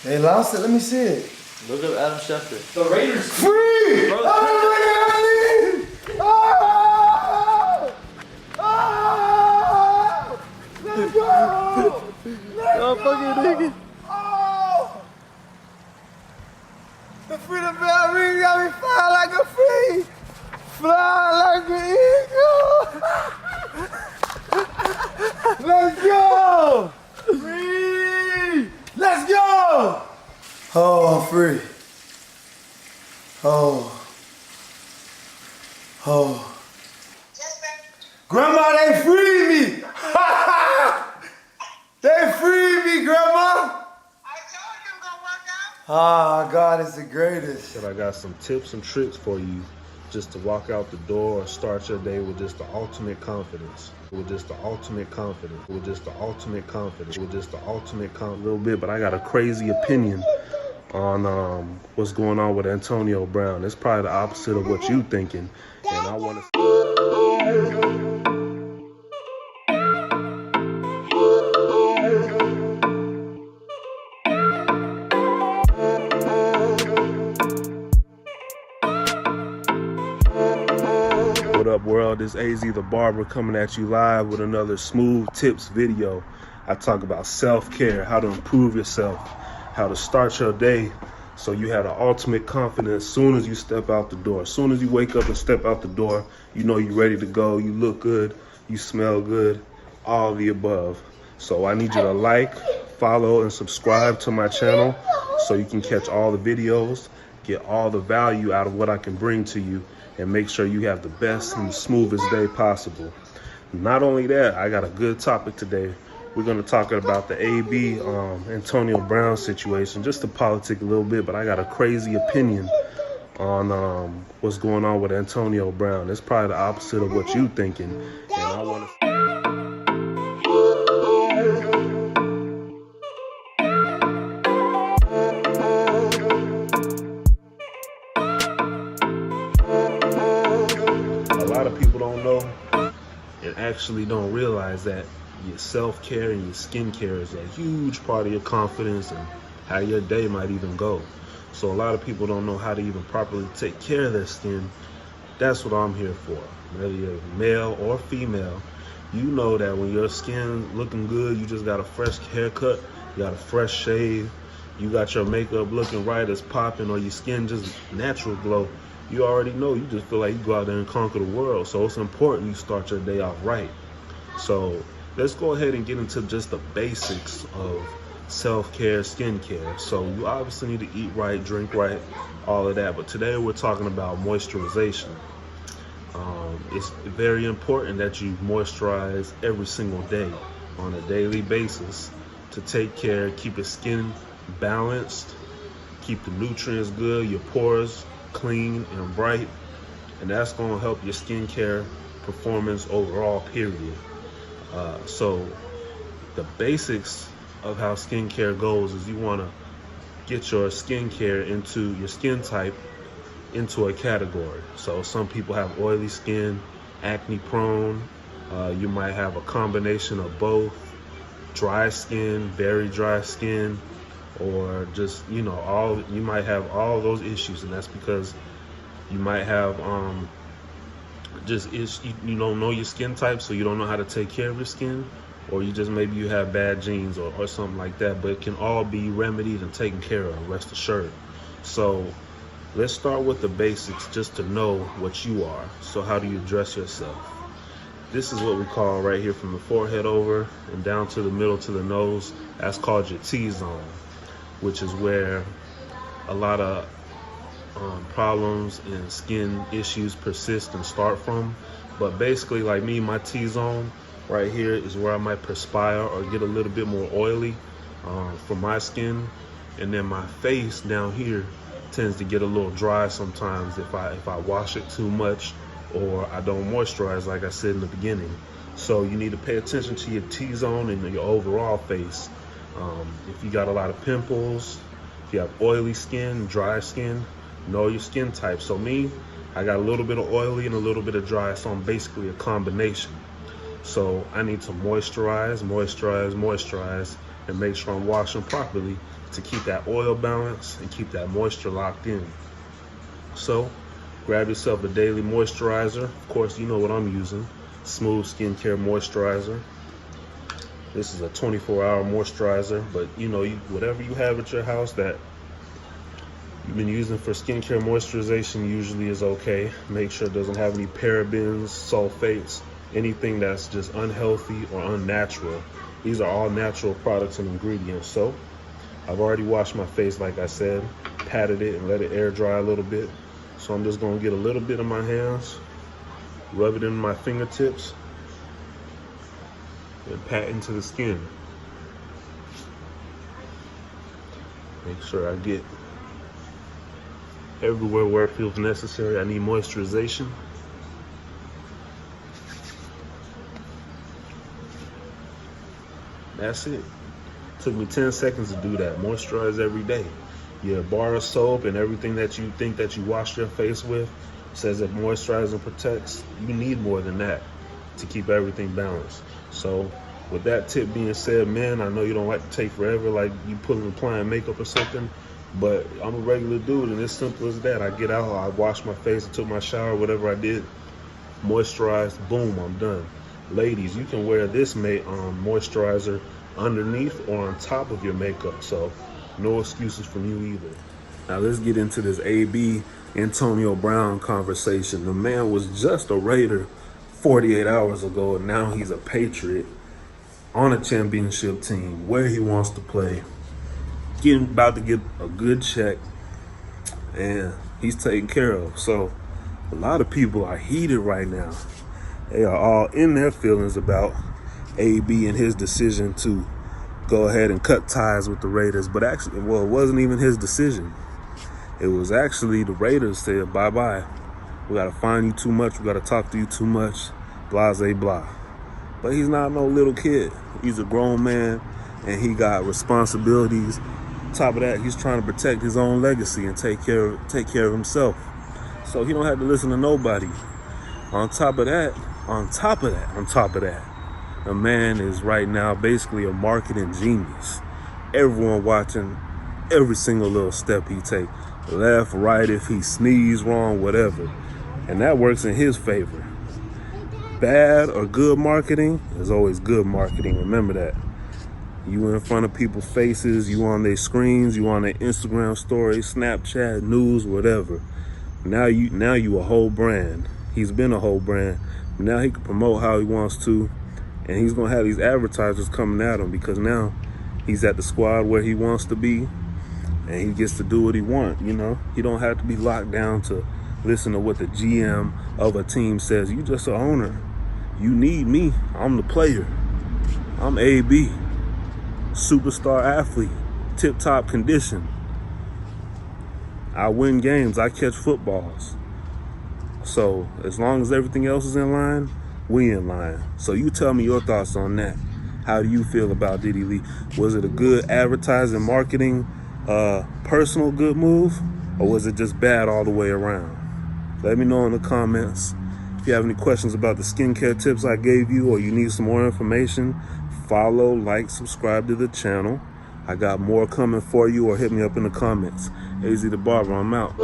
They lost it. Let me see it. Look up Adam Schefter. The Raiders. Free! Bro, Oh my God! Oh! Oh! Let's go! Let's go! Fucking nigga. Oh! The freedom bell ring got me flying like a free. Fly like an eagle. Let's go! Free! Let's go! Oh, I'm free. Oh. Oh. Grandma, they freed me! They freed me, Grandma! I told you it gonna work out. Ah, God is the greatest. I got some tips and tricks for you just to walk out the door or start your day with just the ultimate confidence. With just the ultimate confidence. With just the ultimate confidence. With just the ultimate confidence. A little bit, but I got a crazy opinion on what's going on with Antonio Brown. It's probably the opposite of what you thinking, and I want to. What up, world? It's AZ the Barber coming at you live with another Smooth Tips video. I talk about self-care, how to improve yourself, how to start your day so you have the ultimate confidence as soon as you step out the door. As soon as you wake up and step out the door, you know you're ready to go, you look good, you smell good, all of the above. So I need you to like, follow, and subscribe to my channel so you can catch all the videos, get all the value out of what I can bring to you, and make sure you have the best and the smoothest day possible. Not only that, I got a good topic today. We're going to talk about the AB Antonio Brown situation, just to politic a little bit, but I got a crazy opinion on what's going on with Antonio Brown. It's probably the opposite of what you thinking, and I want to. A lot of people don't know and actually don't realize that your self-care and your skincare is a huge part of your confidence and how your day might even go. So a lot of people don't know how to even properly take care of their skin. That's what I'm here for. Whether you're male or female, you know that when your skin looking good, you just got a fresh haircut, you got a fresh shave, you got your makeup looking right, it's popping, or your skin just natural glow, you already know, you just feel like you go out there and conquer the world. So it's important you start your day off right. So let's go ahead and get into just the basics of self-care, skincare. So you obviously need to eat right, drink right, all of that. But today we're talking about moisturization. It's very important that you moisturize every single day on a daily basis to take care, keep your skin balanced, keep the nutrients good, your pores clean and bright, and that's going to help your skincare performance overall, period. So the basics of how skincare goes is you want to get your skincare into your skin type into a category. So some people have oily skin, acne prone, you might have a combination of both, dry skin, very dry skin, or just, you know, you might have all those issues, and that's because you might have you don't know your skin type, so you don't know how to take care of your skin, or you just maybe you have bad genes or something like that. But it can all be remedied and taken care of, rest assured. So let's start with the basics just to know what you are. So how do you dress yourself? This is what we call right here from the forehead over and down to the middle to the nose. That's called your T-zone, which is where a lot of problems and skin issues persist and start from. But basically, like me, my T-zone right here is where I might perspire or get a little bit more oily from my skin, and then my face down here tends to get a little dry sometimes if I wash it too much or I don't moisturize, like I said in the beginning. So you need to pay attention to your T-zone and your overall face. If you got a lot of pimples, if you have oily skin, dry skin, know your skin type. So me, I got a little bit of oily and a little bit of dry, so I'm basically a combination. So I need to moisturize, and make sure I'm washing properly to keep that oil balance and keep that moisture locked in. So grab yourself a daily moisturizer. Of course, you know what I'm using, Smooth Skincare Moisturizer. This is a 24-hour moisturizer, but you know, whatever you have at your house that you've been using for skincare moisturization usually is okay. Make sure it doesn't have any parabens, sulfates, anything that's just unhealthy or unnatural. These are all natural products and ingredients. So I've already washed my face, like I said, patted it and let it air dry a little bit. So I'm just gonna get a little bit in my hands, rub it in my fingertips, and pat into the skin. Make sure I get everywhere where it feels necessary. I need moisturization. That's it. Took me 10 seconds to do that. Moisturize every day. Your bar of soap and everything that you think that you wash your face with says it moisturizes and protects. You need more than that to keep everything balanced. So with that tip being said, man, I know you don't like to take forever, like you applying makeup or something, but I'm a regular dude and it's simple as that. I get out, I wash my face, I took my shower, whatever I did, moisturized, boom, I'm done. Ladies, you can wear this moisturizer underneath or on top of your makeup, so no excuses from you either. Now let's get into this AB Antonio Brown conversation. The man was just a Raider 48 hours ago, and now he's a Patriot on a championship team where he wants to play, about to get a good check, and he's taken care of. So a lot of people are heated right now. They are all in their feelings about AB and his decision to go ahead and cut ties with the Raiders. But actually, well, it wasn't even his decision. It was actually the Raiders said, bye-bye. We got to find you too much. We got to talk to you too much. Blah, blah, blah. But he's not no little kid. He's a grown man, and he got responsibilities. On top of that, he's trying to protect his own legacy and take care of himself. So he don't have to listen to nobody. On top of that, the man is right now basically a marketing genius. Everyone watching every single little step he take. Left, right, if he sneezes wrong, whatever. And that works in his favor. Bad or good marketing is always good marketing. Remember that. You in front of people's faces, you on their screens, you on their Instagram stories, Snapchat, news, whatever. Now you a whole brand. He's been a whole brand. Now he can promote how he wants to, and he's gonna have these advertisers coming at him because now he's at the squad where he wants to be, and he gets to do what he wants. You know, he don't have to be locked down to listen to what the GM of a team says. You just an owner. You need me. I'm the player. I'm AB, superstar athlete, tip-top condition. I win games. I catch footballs. So as long as everything else is in line, we in line. So you tell me your thoughts on that. How do you feel about Diddy Lee? Was it a good advertising, marketing, personal good move, or was it just bad all the way around? Let me know in the comments. If you have any questions about the skincare tips I gave you, or you need some more information, follow, like, subscribe to the channel. I got more coming for you, or hit me up in the comments. AZ the Barber, I'm out.